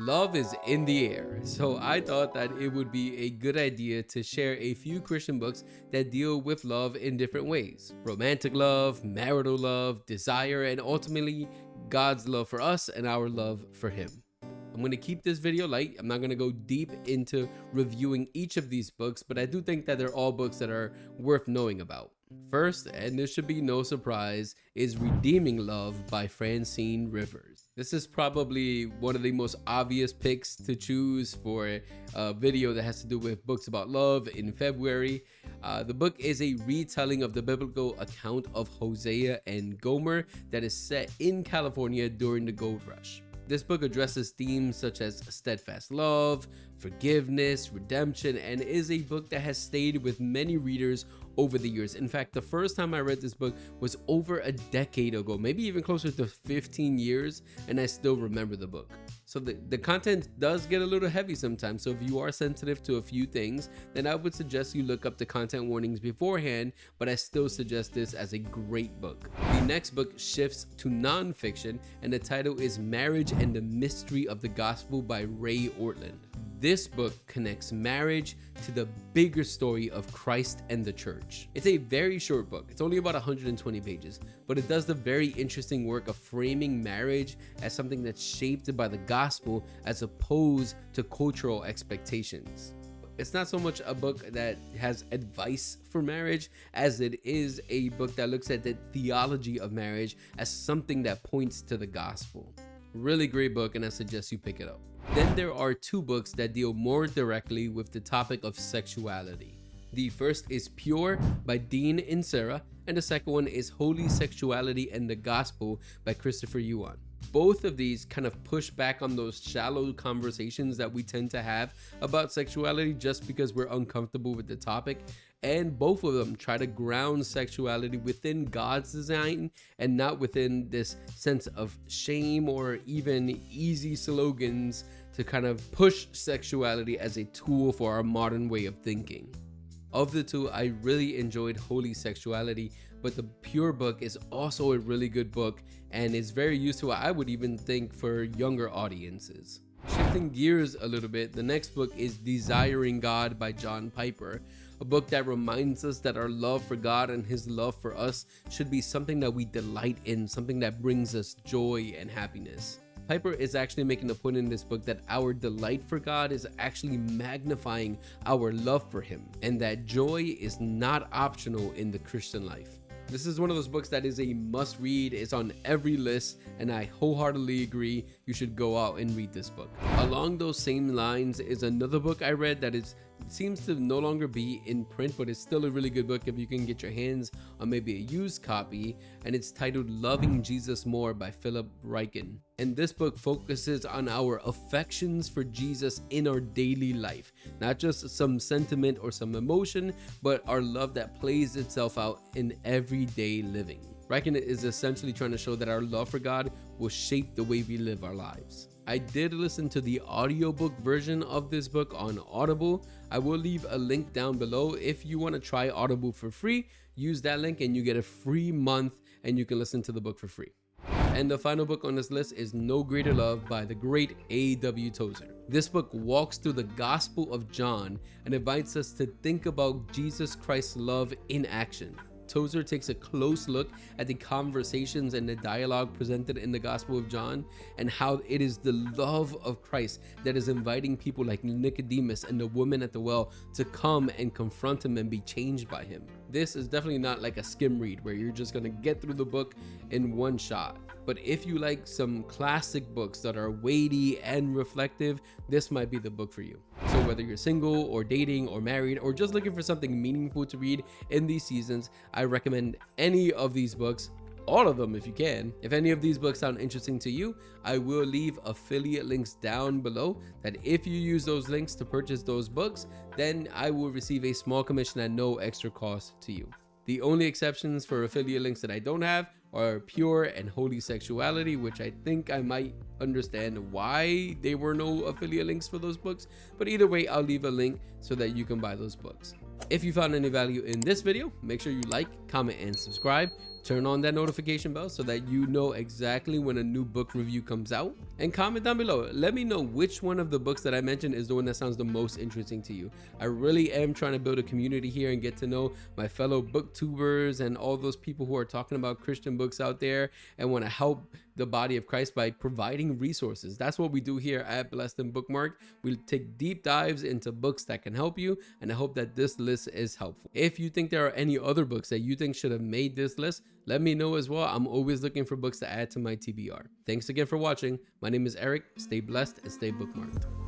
Love is in the air, so I thought that it would be a good idea to share a few Christian books that deal with love in different ways. Romantic love, marital love, desire, and ultimately God's love for us and our love for Him. I'm going to keep this video light. I'm not going to go deep into reviewing each of these books, but I do think that they're all books that are worth knowing about. First, and this should be no surprise, is Redeeming Love by Francine Rivers. This is probably one of the most obvious picks to choose for a video that has to do with books about love in February. The book is a retelling of the biblical account of Hosea and Gomer that is set in California during the gold rush. This book addresses themes such as steadfast love, forgiveness, redemption, and is a book that has stayed with many readers over the years. In fact, the first time I read this book was over a decade ago, maybe even closer to 15 years, and I still remember the book. So the content does get a little heavy sometimes, so if you are sensitive to a few things, then I would suggest you look up the content warnings beforehand, but I still suggest this as a great book. The next book shifts to nonfiction, and the title is Marriage and the Mystery of the Gospel by Ray Ortlund. This book connects marriage to the bigger story of Christ and the church. It's a very short book. It's only about 120 pages, but it does the very interesting work of framing marriage as something that's shaped by the gospel as opposed to cultural expectations. It's not so much a book that has advice for marriage as it is a book that looks at the theology of marriage as something that points to the gospel. Really great book, and I suggest you pick it up. Then there are two books that deal more directly with the topic of sexuality. The first is Pure by Dean and Sarah, and the second one is Holy Sexuality and the Gospel by Christopher Yuan. Both of these kind of push back on those shallow conversations that we tend to have about sexuality just because we're uncomfortable with the topic. And both of them try to ground sexuality within God's design and not within this sense of shame or even easy slogans to kind of push sexuality as a tool for our modern way of thinking. Of the two, I really enjoyed Holy Sexuality, but the Pure book is also a really good book and is very useful, I would even think, for younger audiences. Shifting gears a little bit, the next book is Desiring God by John Piper, a book that reminds us that our love for God and His love for us should be something that we delight in, something that brings us joy and happiness. Piper is actually making a point in this book that our delight for God is actually magnifying our love for Him, and that joy is not optional in the Christian life. This is one of those books that is a must read. It's on every list, and I wholeheartedly agree you should go out and read this book. Along those same lines is another book I read that seems to no longer be in print, but it's still a really good book if you can get your hands on maybe a used copy, and it's titled Loving Jesus More by Philip Ryken. And this book focuses on our affections for Jesus in our daily life, not just some sentiment or some emotion, but our love that plays itself out in everyday living. Ryken is essentially trying to show that our love for God will shape the way we live our lives. I did listen to the audiobook version of this book on Audible. I will leave a link down below. If you want to try Audible for free, use that link and you get a free month and you can listen to the book for free. And the final book on this list is No Greater Love by the great A.W. Tozer. This book walks through the Gospel of John and invites us to think about Jesus Christ's love in action. Tozer takes a close look at the conversations and the dialogue presented in the Gospel of John and how it is the love of Christ that is inviting people like Nicodemus and the woman at the well to come and confront him and be changed by him. This is definitely not like a skim read where you're just going to get through the book in one shot. But if you like some classic books that are weighty and reflective, this might be the book for you. So whether you're single or dating or married or just looking for something meaningful to read in these seasons, I recommend any of these books, all of them if you can. If any of these books sound interesting to you, I will leave affiliate links down below that if you use those links to purchase those books, then I will receive a small commission at no extra cost to you. The only exceptions for affiliate links that I don't have are Pure and Holy Sexuality, which I think I might understand why there were no affiliate links for those books, but either way, I'll leave a link so that you can buy those books. If you found any value in this video, make sure you like, comment, and subscribe. Turn on that notification bell so that you know exactly when a new book review comes out. And comment down below. Let me know which one of the books that I mentioned is the one that sounds the most interesting to you. I really am trying to build a community here and get to know my fellow booktubers and all those people who are talking about Christian books out there and want to help the body of Christ by providing resources. That's what we do here at Blessed and Bookmarked. We take deep dives into books that can help you, and I hope that this list is helpful. If you think there are any other books that you think should have made this list, let me know as well. I'm always looking for books to add to my TBR. Thanks again for watching. My name is Eric. Stay blessed and stay bookmarked.